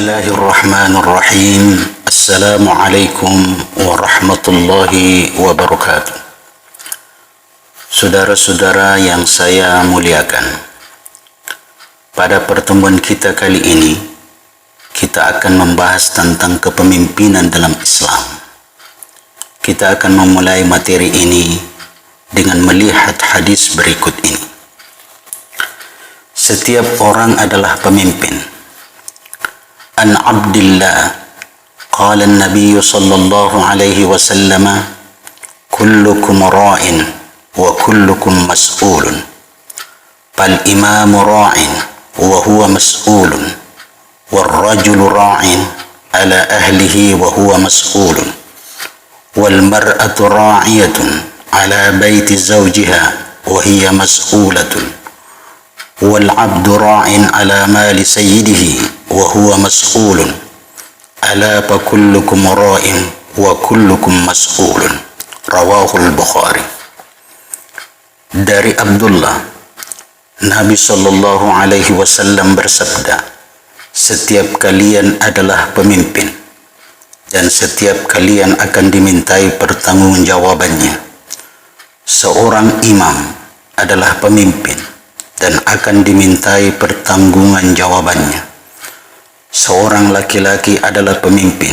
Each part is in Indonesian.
Bismillahirrahmanirrahim. Assalamualaikum warahmatullahi wabarakatuh. Saudara-saudara yang saya muliakan, pada pertemuan kita kali ini kita akan membahas tentang kepemimpinan dalam Islam. Kita akan memulai materi ini dengan melihat hadis berikut ini. Setiap orang adalah pemimpin. An Abdillah qala an-nabiy sallallahu alaihi wasallam kullukum ra'in wa kullukum mas'ulun fal imamu ra'in wa huwa mas'ulun wal rajulu ra'in ala ahlihi wa huwa mas'ulun wal mar'atu ra'iyatun ala baiti zawjiha wa hiya mas'ulatun wal 'abdu ra'in ala mali sayyidihi wa huwa mas'ulun ala fa kullukum ra'in wa kullukum mas'ulun. Rawahul Bukhari. Dari Abdullah, Nabi sallallahu alaihi wasallam bersabda, setiap kalian adalah pemimpin dan setiap kalian akan dimintai pertanggungjawabannya. Seorang imam adalah pemimpin dan akan dimintai pertanggungjawabannya. Seorang laki-laki adalah pemimpin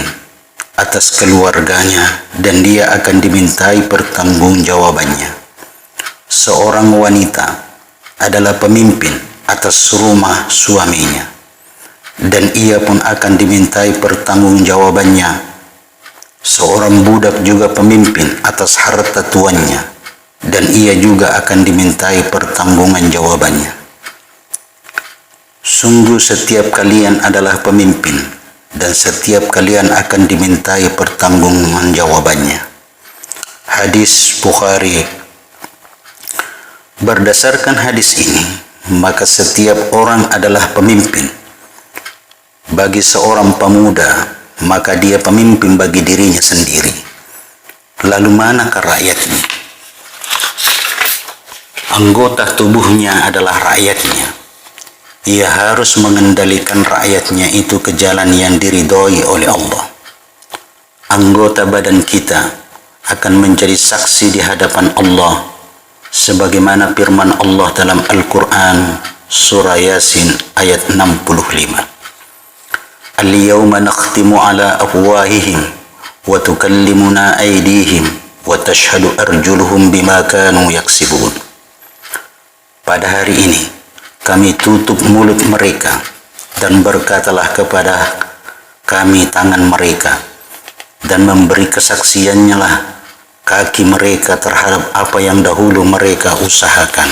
atas keluarganya dan dia akan dimintai pertanggungjawabannya. Seorang wanita adalah pemimpin atas rumah suaminya dan ia pun akan dimintai pertanggungjawabannya. Seorang budak juga pemimpin atas harta tuannya dan ia juga akan dimintai pertanggungjawabannya. Sungguh setiap kalian adalah pemimpin dan setiap kalian akan dimintai pertanggungjawabannya. Hadis Bukhari. Berdasarkan hadis ini, maka setiap orang adalah pemimpin. Bagi seorang pemuda, maka dia pemimpin bagi dirinya sendiri. Lalu manakah rakyatnya? Anggota tubuhnya adalah rakyatnya. Ia harus mengendalikan rakyatnya itu ke jalan yang diridhoi oleh Allah. Anggota badan kita akan menjadi saksi di hadapan Allah sebagaimana firman Allah dalam Al-Quran surah Yasin ayat 65. Al-yawma nakhtimu ala afwahihim wa tukallimuna aydihim wa tashhadu arjuluhum bima kanu yaksibun. Pada hari ini kami tutup mulut mereka dan berkatalah kepada kami tangan mereka dan memberi kesaksiannya lah kaki mereka terhadap apa yang dahulu mereka usahakan.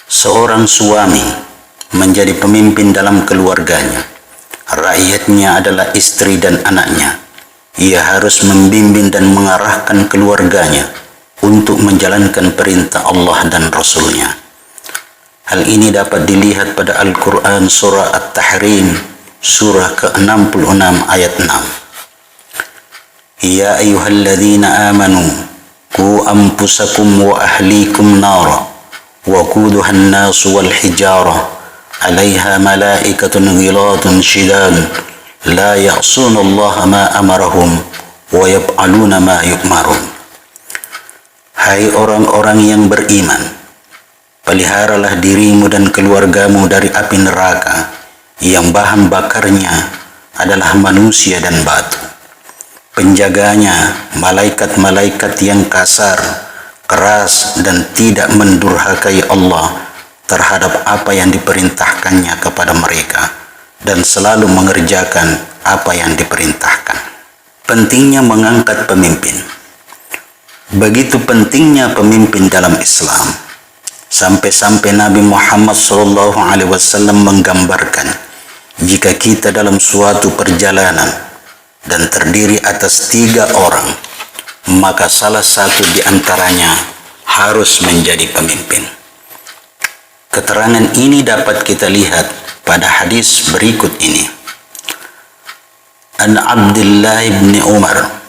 Seorang suami menjadi pemimpin dalam keluarganya. Rakyatnya adalah istri dan anaknya. Ia harus membimbing dan mengarahkan keluarganya untuk menjalankan perintah Allah dan Rasul-Nya. Hal ini dapat dilihat pada Al-Quran surah At-Tahrim surah ke-66 ayat 6. Ya ayyuhalladzina amanu qu anfusakum wa ahlikum nara wa quduhan nasu wal hijarah 'alaiha malaikatun ghiladun shidad la ya'suna Allah ma amarahum wa yaf'aluna ma yu'marun. Hai orang-orang yang beriman, peliharalah dirimu dan keluargamu dari api neraka yang bahan bakarnya adalah manusia dan batu. Penjaganya malaikat-malaikat yang kasar, keras dan tidak mendurhakai Allah terhadap apa yang diperintahkannya kepada mereka dan selalu mengerjakan apa yang diperintahkan. Pentingnya mengangkat pemimpin. Begitu pentingnya pemimpin dalam Islam, sampai-sampai Nabi Muhammad SAW menggambarkan jika kita dalam suatu perjalanan dan terdiri atas 3 orang, maka salah satu di antaranya harus menjadi pemimpin. Keterangan ini dapat kita lihat pada hadis berikut ini. An Abdullah bin Umar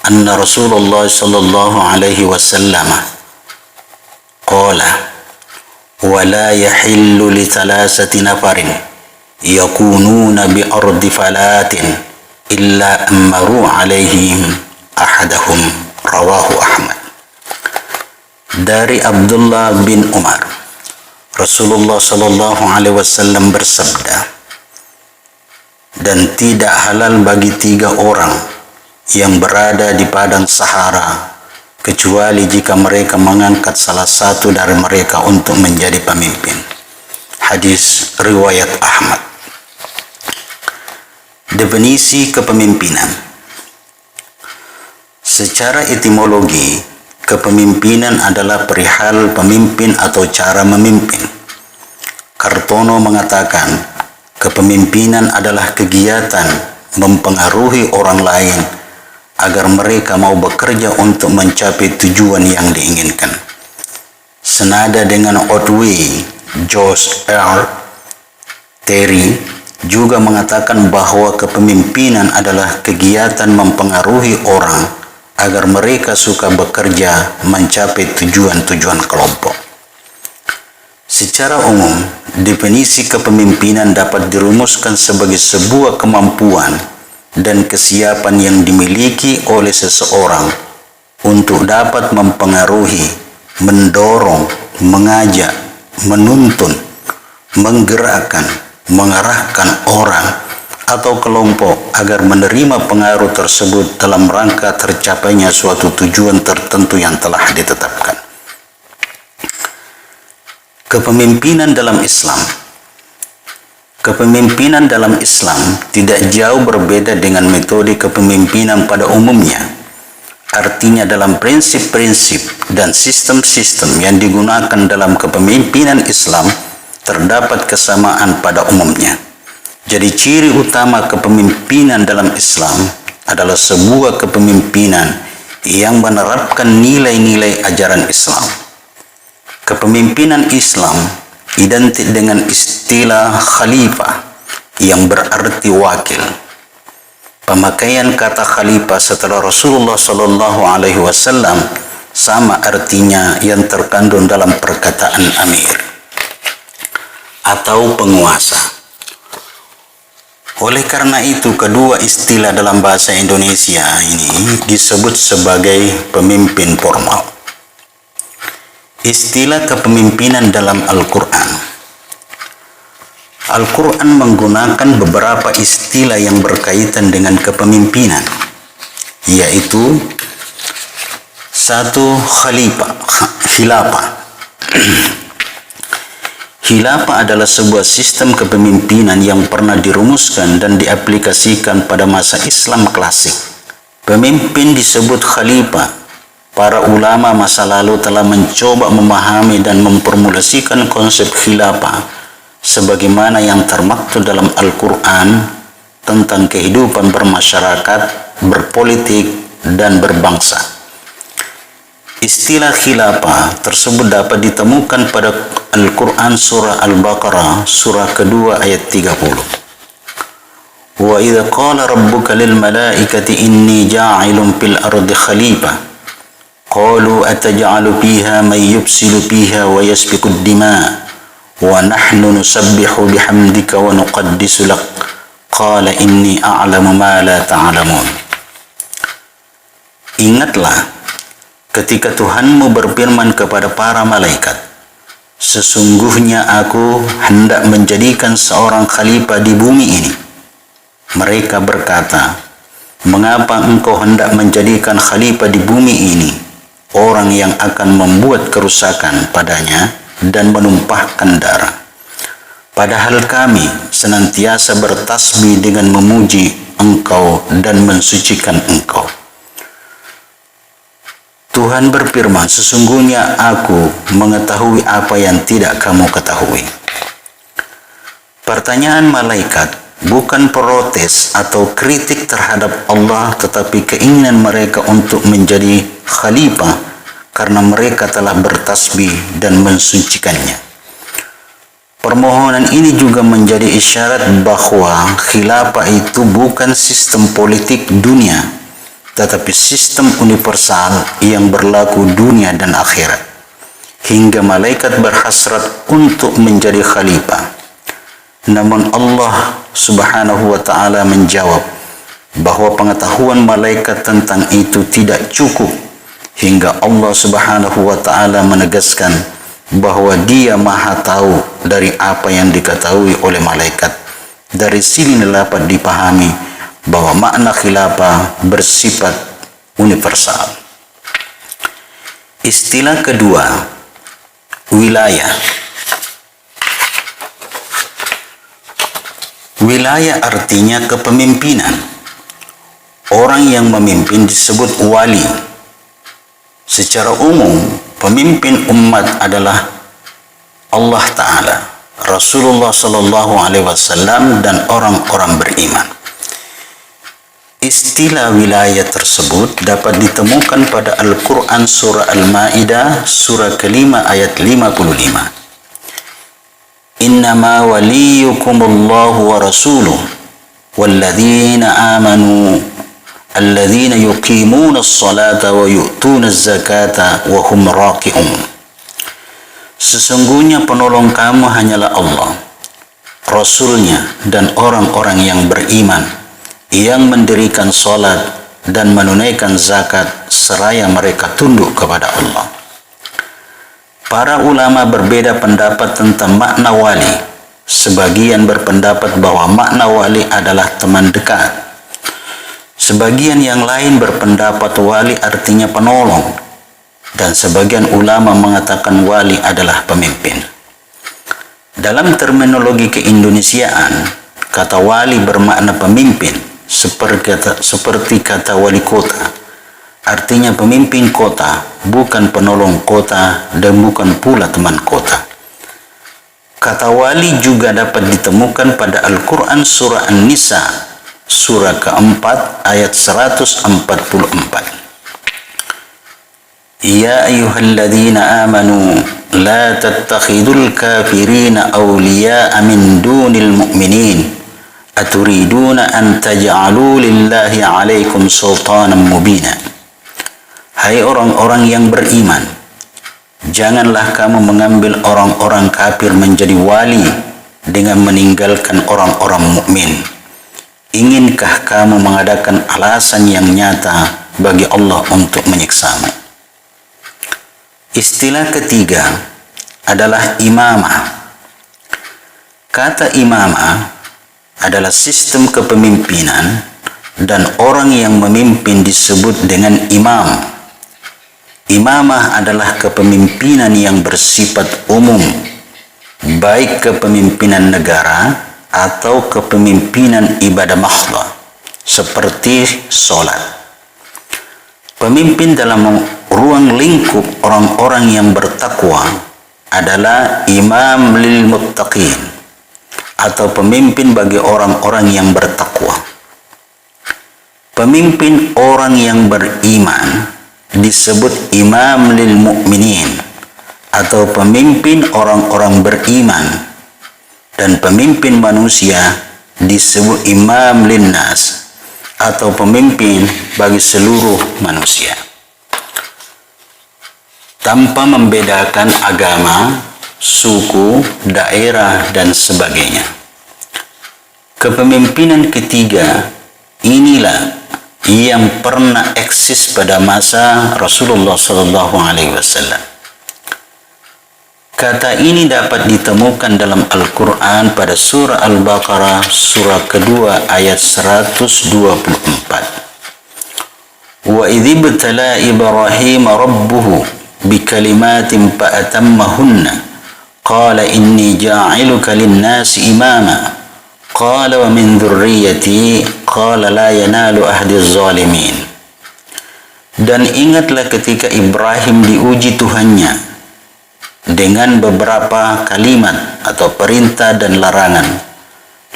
anna Rasulullah sallallahu alaihi wasallam qala wa la yahillu li thalathati nafarin yakununa bi ardi falatin illa ammaru alaihim ahadahum. Rawahu Ahmad. Dari Abdullah bin Umar, Rasulullah sallallahu alaihi wasallam bersabda, dan tidak halal bagi 3 orang yang berada di padang Sahara kecuali jika mereka mengangkat salah satu dari mereka untuk menjadi pemimpin. Hadis riwayat Ahmad. Definisi kepemimpinan. Secara etimologi, kepemimpinan adalah perihal pemimpin atau cara memimpin. Kartono mengatakan, kepemimpinan adalah kegiatan mempengaruhi orang lain agar mereka mau bekerja untuk mencapai tujuan yang diinginkan. Senada dengan Otway, George R. Terry juga mengatakan bahwa kepemimpinan adalah kegiatan mempengaruhi orang agar mereka suka bekerja mencapai tujuan-tujuan kelompok. Secara umum, definisi kepemimpinan dapat dirumuskan sebagai sebuah kemampuan dan kesiapan yang dimiliki oleh seseorang untuk dapat mempengaruhi, mendorong, mengajak, menuntun, menggerakkan, mengarahkan orang atau kelompok agar menerima pengaruh tersebut dalam rangka tercapainya suatu tujuan tertentu yang telah ditetapkan. Kepemimpinan dalam Islam. Kepemimpinan dalam Islam tidak jauh berbeda dengan metode kepemimpinan pada umumnya. Artinya dalam prinsip-prinsip dan sistem-sistem yang digunakan dalam kepemimpinan Islam terdapat kesamaan pada umumnya. Jadi ciri utama kepemimpinan dalam Islam adalah sebuah kepemimpinan yang menerapkan nilai-nilai ajaran Islam. Kepemimpinan Islam identik dengan istilah khalifah yang berarti wakil. Pemakaian kata khalifah setelah Rasulullah sallallahu alaihi wasallam sama artinya yang terkandung dalam perkataan amir atau penguasa. Oleh karena itu, kedua istilah dalam bahasa Indonesia ini disebut sebagai pemimpin formal. Istilah kepemimpinan dalam Al-Quran. Al-Quran menggunakan beberapa istilah yang berkaitan dengan kepemimpinan, yaitu 1. Khilafah. Khilafah adalah sebuah sistem kepemimpinan yang pernah dirumuskan dan diaplikasikan pada masa Islam klasik. Pemimpin disebut khalifah. Para ulama masa lalu telah mencoba memahami dan memformulasikan konsep khilafah sebagaimana yang termaktub dalam Al-Quran tentang kehidupan bermasyarakat, berpolitik, dan berbangsa. Istilah khilafah tersebut dapat ditemukan pada Al-Quran surah Al-Baqarah surah kedua ayat 30. Wa idza qala rabbuka lil malaikati inni ja'ilun fil ardi khalifah qalu ataj'alu fiha man yufsidu fiha wa yasfiku ad-dima wa nahnu nusabbihu bihamdika wa nuqaddisu lak qala inni a'lamu ma la ta'lamun. Ingatlah ketika Tuhanmu berfirman kepada para malaikat, sesungguhnya aku hendak menjadikan seorang khalifah di bumi ini. Mereka berkata, mengapa engkau hendak menjadikan khalifah di bumi ini, orang yang akan membuat kerusakan padanya dan menumpahkan darah? Padahal kami senantiasa bertasbih dengan memuji engkau dan mensucikan engkau. Tuhan berfirman, sesungguhnya aku mengetahui apa yang tidak kamu ketahui. Pertanyaan malaikat bukan protes atau kritik terhadap Allah, tetapi keinginan mereka untuk menjadi khalifah karena mereka telah bertasbih dan mensucikannya. Permohonan ini juga menjadi isyarat bahwa khilafah itu bukan sistem politik dunia, tetapi sistem universal yang berlaku dunia dan akhirat, hingga malaikat berhasrat untuk menjadi khalifah. Namun Allah Subhanahu wa ta'ala menjawab bahwa pengetahuan malaikat tentang itu tidak cukup, hingga Allah Subhanahu wa ta'ala menegaskan bahwa Dia Maha tahu dari apa yang diketahui oleh malaikat. Dari sini dapat dipahami bahwa makna khilafah bersifat universal. Istilah kedua, wilayah. Wilayah artinya kepemimpinan. Orang yang memimpin disebut wali. Secara umum, pemimpin umat adalah Allah Ta'ala, Rasulullah Sallallahu Alaihi Wasallam, dan orang-orang beriman. Istilah wilayah tersebut dapat ditemukan pada Al-Quran surah Al-Ma'idah surah kelima ayat 55. Innama waliyukumullahu wa rasuluh walladzina amanu alladzina yuqimuna as-salata wa yu'tuna az-zakata wa hum raki'un. Sesungguhnya penolong kamu hanyalah Allah, Rasulnya, dan orang-orang yang beriman, yang mendirikan salat dan menunaikan zakat seraya mereka tunduk kepada Allah. Para ulama berbeda pendapat tentang makna wali. Sebagian berpendapat bahwa makna wali adalah teman dekat. Sebagian yang lain berpendapat wali artinya penolong. Dan sebagian ulama mengatakan wali adalah pemimpin. Dalam terminologi keindonesiaan, kata wali bermakna pemimpin, seperti kata wali kota. Artinya pemimpin kota, bukan penolong kota, dan bukan pula teman kota. Kata wali juga dapat ditemukan pada Al-Quran surah An-Nisa, surah keempat ayat 144. Ya ayyuhalladzina amanu, la tattakhidul kafirina awliya'a min dunil mu'minin, aturiduna an taj'alu lillahi alaikum sultanan mubina. Hai orang-orang yang beriman, janganlah kamu mengambil orang-orang kafir menjadi wali dengan meninggalkan orang-orang mukmin. Inginkah kamu mengadakan alasan yang nyata bagi Allah untuk menyiksamu? Istilah ketiga adalah imamah. Kata imamah adalah sistem kepemimpinan, dan orang yang memimpin disebut dengan imam. Imamah adalah kepemimpinan yang bersifat umum, baik kepemimpinan negara atau kepemimpinan ibadah mahdhah, seperti sholat. Pemimpin dalam ruang lingkup orang-orang yang bertakwa adalah imam lil muttaqin, atau pemimpin bagi orang-orang yang bertakwa. Pemimpin orang yang beriman disebut imam lil mu'minin, atau pemimpin orang-orang beriman, dan pemimpin manusia disebut imam lin nas, atau pemimpin bagi seluruh manusia, tanpa membedakan agama, suku, daerah, dan sebagainya. Kepemimpinan ketiga inilah yang pernah eksis pada masa Rasulullah Sallallahu Alaihi Wasallam. Kata ini dapat ditemukan dalam Al-Quran pada surah Al-Baqarah surah kedua ayat 124. Wa idh ibtala Ibrahim rabbuhu bikalimatin fa'atammahunna qala inni ja'iluka lin-nasi imama qala wa min dhurriyyati qala la yanalu ahdi zalimin. Dan ingatlah ketika Ibrahim diuji Tuhannya dengan beberapa kalimat atau perintah dan larangan,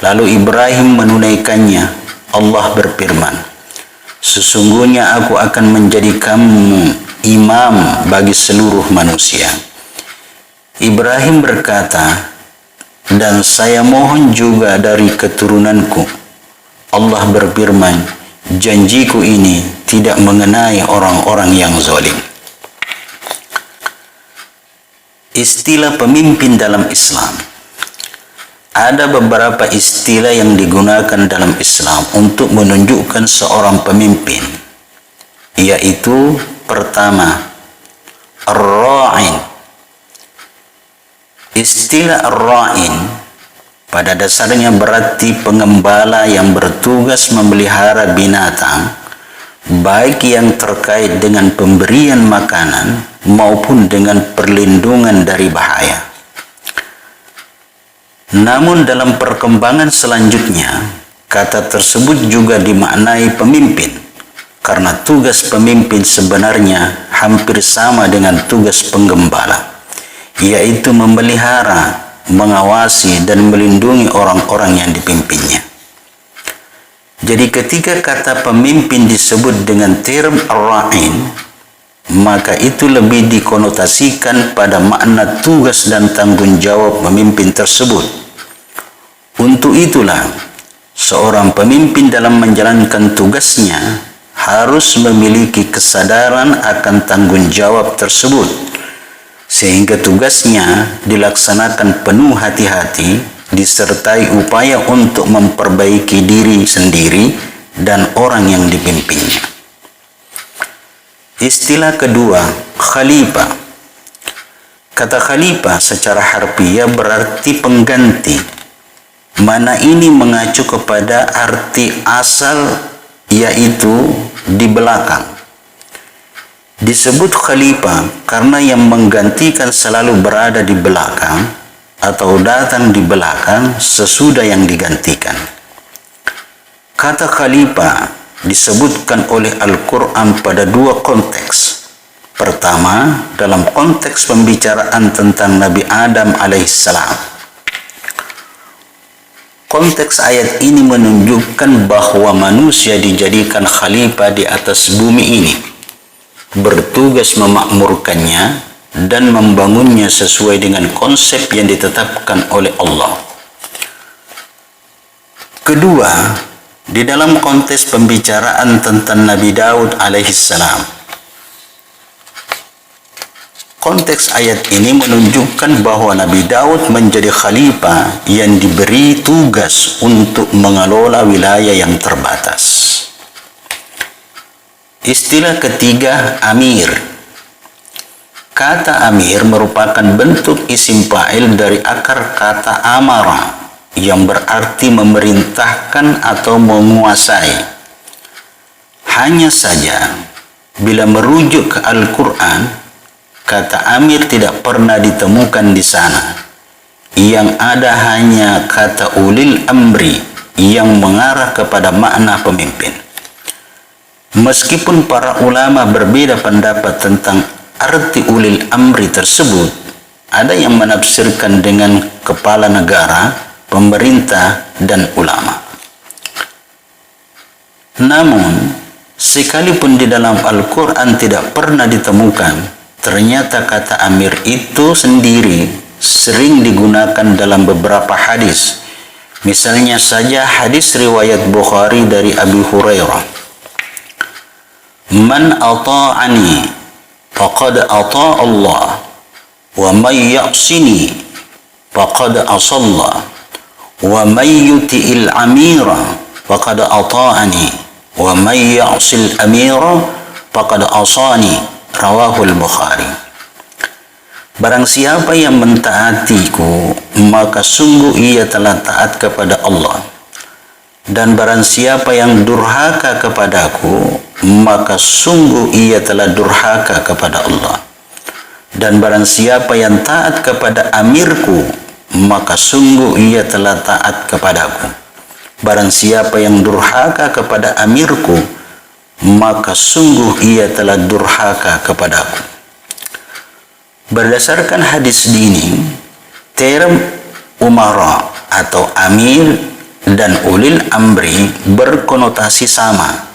lalu Ibrahim menunaikannya. Allah berfirman, sesungguhnya aku akan menjadikanmu imam bagi seluruh manusia. Ibrahim berkata, dan saya mohon juga dari keturunanku. Allah berfirman, janjiku ini tidak mengenai orang-orang yang zalim. Istilah pemimpin dalam Islam. Ada beberapa istilah yang digunakan dalam Islam untuk menunjukkan seorang pemimpin, yaitu pertama, ar-ra'in. Istilah ar-ra'in pada dasarnya berarti pengembala yang bertugas memelihara binatang, baik yang terkait dengan pemberian makanan maupun dengan perlindungan dari bahaya. Namun dalam perkembangan selanjutnya, kata tersebut juga dimaknai pemimpin, karena tugas pemimpin sebenarnya hampir sama dengan tugas penggembala, yaitu memelihara, mengawasi, dan melindungi orang-orang yang dipimpinnya. Jadi ketika kata pemimpin disebut dengan term ar-ra'in, maka itu lebih dikonotasikan pada makna tugas dan tanggung jawab pemimpin tersebut. Untuk itulah, seorang pemimpin dalam menjalankan tugasnya harus memiliki kesadaran akan tanggung jawab tersebut, sehingga tugasnya dilaksanakan penuh hati-hati, disertai upaya untuk memperbaiki diri sendiri dan orang yang dipimpinnya. Istilah kedua, khalifah. Kata khalifah secara harfiah berarti pengganti, mana ini mengacu kepada arti asal, yaitu di belakang. Disebut khalifah karena yang menggantikan selalu berada di belakang atau datang di belakang sesudah yang digantikan. Kata khalifah disebutkan oleh Al-Quran pada dua konteks. Pertama, dalam konteks pembicaraan tentang Nabi Adam alaihissalam. Konteks ayat ini menunjukkan bahwa manusia dijadikan khalifah di atas bumi ini, bertugas memakmurkannya dan membangunnya sesuai dengan konsep yang ditetapkan oleh Allah. Kedua, di dalam konteks pembicaraan tentang Nabi Daud alaihissalam, konteks ayat ini menunjukkan bahwa Nabi Daud menjadi khalifah yang diberi tugas untuk mengelola wilayah yang terbatas. Istilah ketiga, amir. Kata amir merupakan bentuk isim fa'il dari akar kata amara, yang berarti memerintahkan atau menguasai. Hanya saja, bila merujuk ke Al-Quran, kata amir tidak pernah ditemukan di sana. Yang ada hanya kata ulil amri yang mengarah kepada makna pemimpin. Meskipun para ulama berbeda pendapat tentang arti ulil amri tersebut, ada yang menafsirkan dengan kepala negara, pemerintah, dan ulama. Namun, sekalipun di dalam Al-Quran tidak pernah ditemukan, ternyata kata amir itu sendiri sering digunakan dalam beberapa hadis. Misalnya saja hadis riwayat Bukhari dari Abu Hurairah, "Man ata'ani faqad ata'a Allah, wa may ya'sini faqad asalla, wa may yuti'il amira faqad ata'ani, wa may ya'sil amira faqad asani." Rawahul Bukhari. Barang siapa yang mentaatiku, maka sungguh ia telah taat kepada Allah. Dan barang siapa yang durhaka kepadaku, maka sungguh ia telah durhaka kepada Allah. Dan barang siapa yang taat kepada amirku, maka sungguh ia telah taat kepadaku. Barang siapa yang durhaka kepada amirku, maka sungguh ia telah durhaka kepadaku. Berdasarkan hadis ini, term umara atau amir dan ulil amri berkonotasi sama,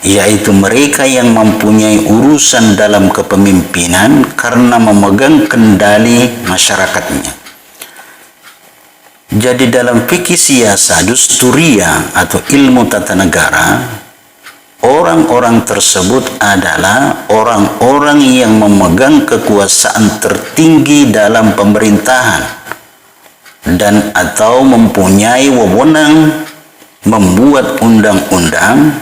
yaitu mereka yang mempunyai urusan dalam kepemimpinan karena memegang kendali masyarakatnya. Jadi dalam fikih siasa dusturiyah atau ilmu tata negara, orang-orang tersebut adalah orang-orang yang memegang kekuasaan tertinggi dalam pemerintahan, dan atau mempunyai wewenang membuat undang-undang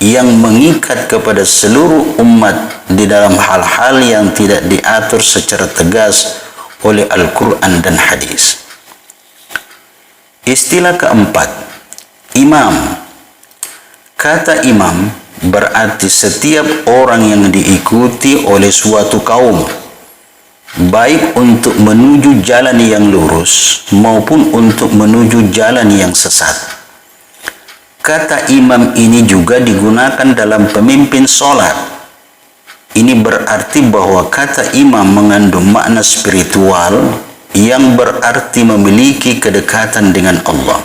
yang mengikat kepada seluruh umat di dalam hal-hal yang tidak diatur secara tegas oleh Al-Quran dan hadis. Istilah keempat, imam. Kata imam berarti setiap orang yang diikuti oleh suatu kaum, baik untuk menuju jalan yang lurus maupun untuk menuju jalan yang sesat. Kata imam ini juga digunakan dalam pemimpin sholat. Ini berarti bahwa kata imam mengandung makna spiritual yang berarti memiliki kedekatan dengan Allah.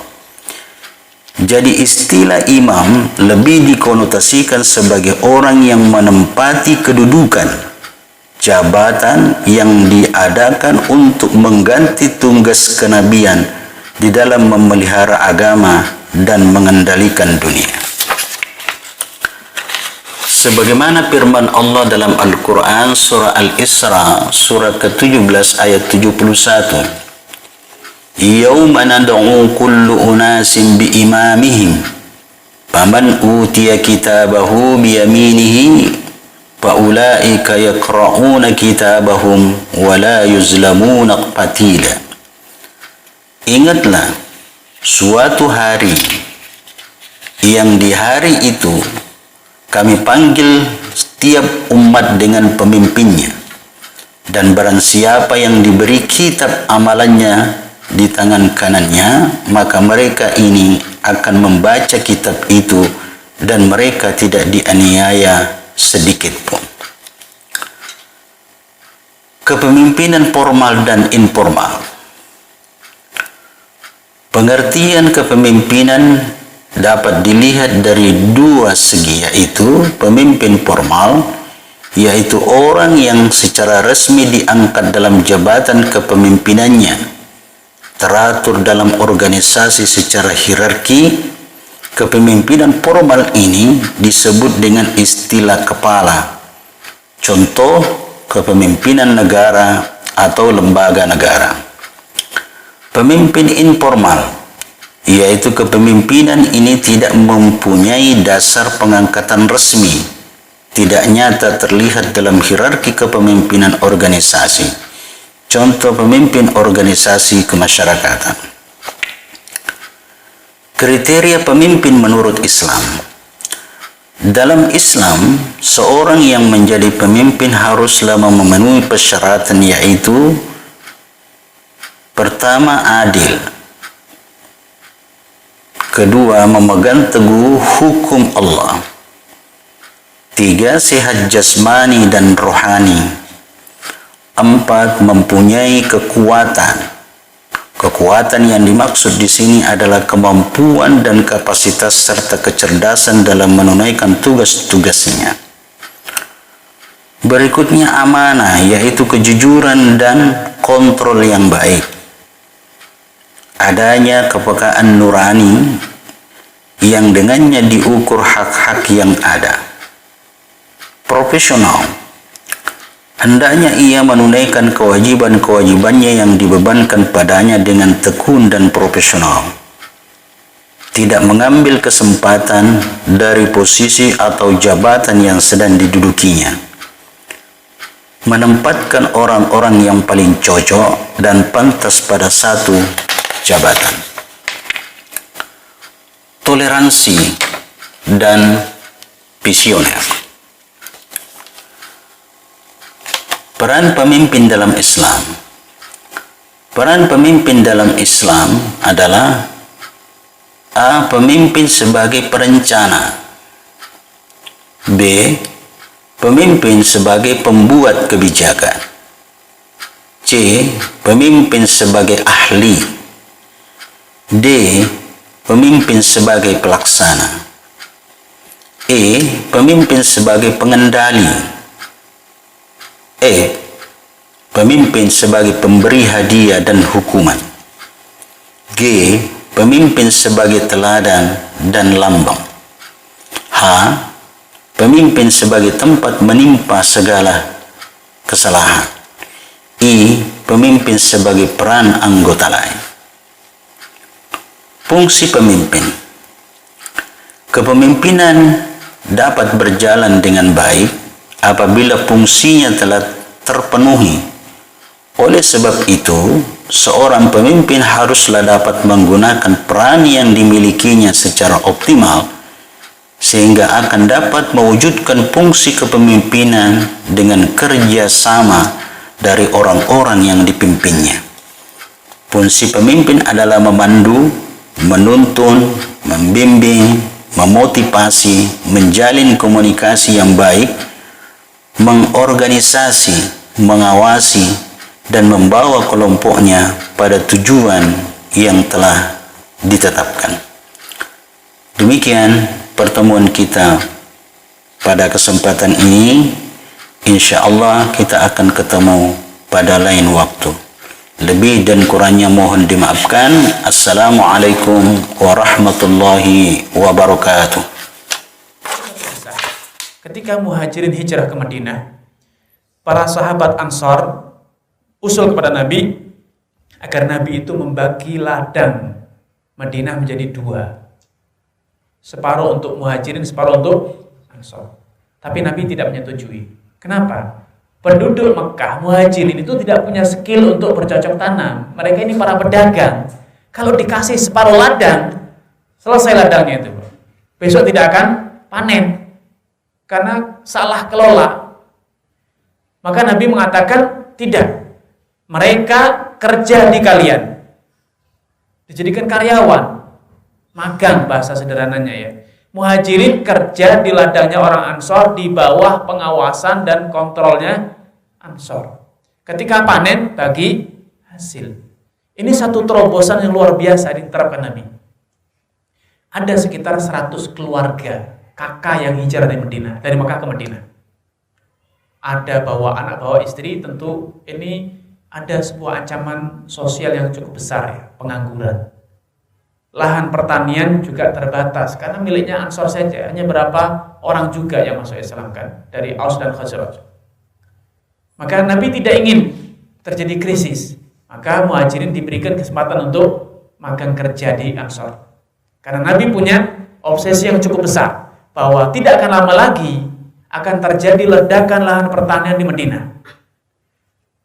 Jadi istilah imam lebih dikonotasikan sebagai orang yang menempati kedudukan, jabatan yang diadakan untuk mengganti tugas kenabian di dalam memelihara agama dan mengendalikan dunia. Sebagaimana firman Allah dalam Al-Quran surah Al-Isra surah ke-17 ayat 71, Yawma nad'u kullu unasin biimamihim faman utiya kitabahu biyaminihi faulaika yaqra'una kitabahum wa la yuzlamuna qatila. Ingatlah suatu hari yang di hari itu kami panggil setiap umat dengan pemimpinnya, dan barang siapa yang diberi kitab amalannya di tangan kanannya, maka mereka ini akan membaca kitab itu dan mereka tidak dianiaya sedikit pun. Kepemimpinan formal dan informal. Pengertian kepemimpinan dapat dilihat dari dua segi, yaitu pemimpin formal, yaitu orang yang secara resmi diangkat dalam jabatan kepemimpinannya, teratur dalam organisasi secara hierarki. Kepemimpinan formal ini disebut dengan istilah kepala. Contoh, kepemimpinan negara atau lembaga negara. Pemimpin informal, yaitu kepemimpinan ini tidak mempunyai dasar pengangkatan resmi, tidak nyata terlihat dalam hierarki kepemimpinan organisasi. Contoh pemimpin organisasi kemasyarakatan. Kriteria pemimpin menurut Islam. Dalam Islam, seorang yang menjadi pemimpin haruslah memenuhi persyaratan, yaitu pertama, adil. Kedua, memegang teguh hukum Allah. Tiga, sehat jasmani dan rohani. Empat, mempunyai kekuatan. Kekuatan yang dimaksud di sini adalah kemampuan dan kapasitas serta kecerdasan dalam menunaikan tugas-tugasnya. Berikutnya amanah, yaitu kejujuran dan kontrol yang baik. Adanya kepekaan nurani yang dengannya diukur hak-hak yang ada. Profesional, hendaknya ia menunaikan kewajiban-kewajibannya yang dibebankan padanya dengan tekun dan profesional. Tidak mengambil kesempatan dari posisi atau jabatan yang sedang didudukinya. Menempatkan orang-orang yang paling cocok dan pantas pada satu jabatan. Toleransi dan visioner. Peran pemimpin dalam Islam. Peran pemimpin dalam Islam adalah A. Pemimpin sebagai perencana. B. Pemimpin sebagai pembuat kebijakan. C. Pemimpin sebagai ahli. D. Pemimpin sebagai pelaksana. E. Pemimpin sebagai pengendali. E. Pemimpin sebagai pemberi hadiah dan hukuman. G. Pemimpin sebagai teladan dan lambang. H. Pemimpin sebagai tempat menimpa segala kesalahan. I. Pemimpin sebagai peran anggota lain. Fungsi pemimpin. Kepemimpinan dapat berjalan dengan baik apabila fungsinya telah terpenuhi. Oleh sebab itu, seorang pemimpin haruslah dapat menggunakan peran yang dimilikinya secara optimal sehingga akan dapat mewujudkan fungsi kepemimpinan dengan kerjasama dari orang-orang yang dipimpinnya. Fungsi pemimpin adalah memandu, menuntun, membimbing, memotivasi, menjalin komunikasi yang baik, mengorganisasi, mengawasi, dan membawa kelompoknya pada tujuan yang telah ditetapkan. Demikian pertemuan kita pada kesempatan ini. Insya Allah kita akan ketemu pada lain waktu. Lebih dan kurangnya mohon dimaafkan. Assalamualaikum warahmatullahi wabarakatuh. Ketika Muhajirin hijrah ke Madinah, para sahabat Ansar usul kepada Nabi agar Nabi itu membagi ladang Madinah menjadi dua. Separuh untuk Muhajirin, separuh untuk Ansar. Tapi Nabi tidak menyetujui. Kenapa? Penduduk Mekah, Muhajirin itu tidak punya skill untuk bercocok tanam. Mereka ini para pedagang. Kalau dikasih separuh ladang, selesai ladangnya itu. Besok tidak akan panen. Karena salah kelola. Maka Nabi mengatakan, tidak. Mereka kerja di kalian. Dijadikan karyawan. Magang bahasa sederhananya ya. Muhajirin kerja di ladangnya orang Ansor di bawah pengawasan dan kontrolnya Ansor. Ketika panen bagi hasil. Ini satu terobosan yang luar biasa diterapkan Nabi. Ada sekitar 100 keluarga kakak yang hijrah dari Madinah, dari Mekah ke Madinah. Ada bawa anak, bawa istri, tentu ini ada sebuah ancaman sosial yang cukup besar ya, pengangguran. Lahan pertanian juga terbatas karena miliknya Ansor saja, hanya berapa orang juga yang masuk Islam kan, dari Aus dan Khazraj. Maka Nabi tidak ingin terjadi krisis, maka Muhajirin diberikan kesempatan untuk magang kerja di Ansor. Karena Nabi punya obsesi yang cukup besar bahwa tidak akan lama lagi akan terjadi ledakan lahan pertanian di Madinah.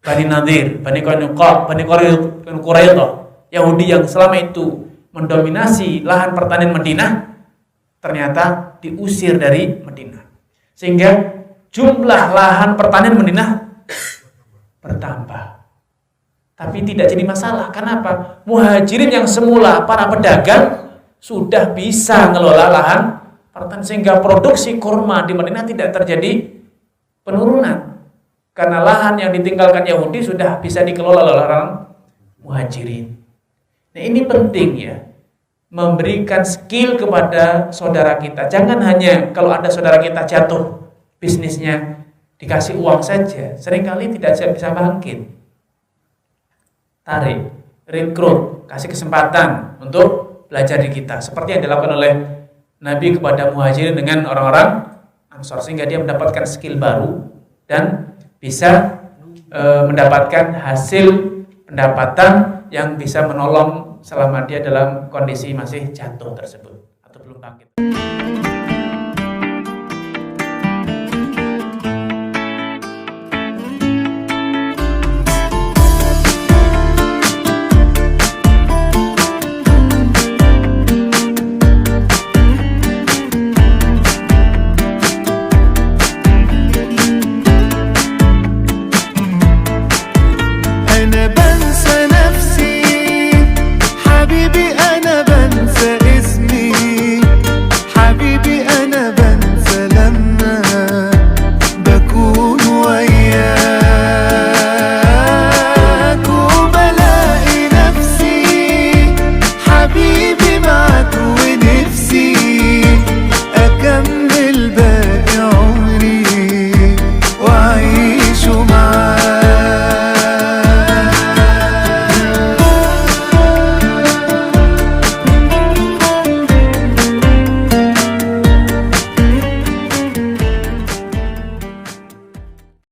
Bani Nadir, Bani Qainuqa, Bani Quraidah, Yahudi yang selama itu mendominasi lahan pertanian Madinah ternyata diusir dari Madinah. Sehingga jumlah lahan pertanian Madinah bertambah. Tapi tidak jadi masalah. Kenapa? Muhajirin yang semula para pedagang sudah bisa ngelola lahan pertanian sehingga produksi kurma di Madinah tidak terjadi penurunan. Karena lahan yang ditinggalkan Yahudi sudah bisa dikelola oleh orang Muhajirin. Nah ini penting ya, memberikan skill kepada saudara kita. Jangan hanya kalau ada saudara kita jatuh bisnisnya dikasih uang saja, seringkali tidak bisa bangkit. Tarik, rekrut, kasih kesempatan untuk belajar di kita. Seperti yang dilakukan oleh Nabi kepada Muhajirin dengan orang-orang Ansor, sehingga dia mendapatkan skill baru dan bisa mendapatkan hasil pendapatan yang bisa menolong selama dia dalam kondisi masih jatuh tersebut atau belum bangkit.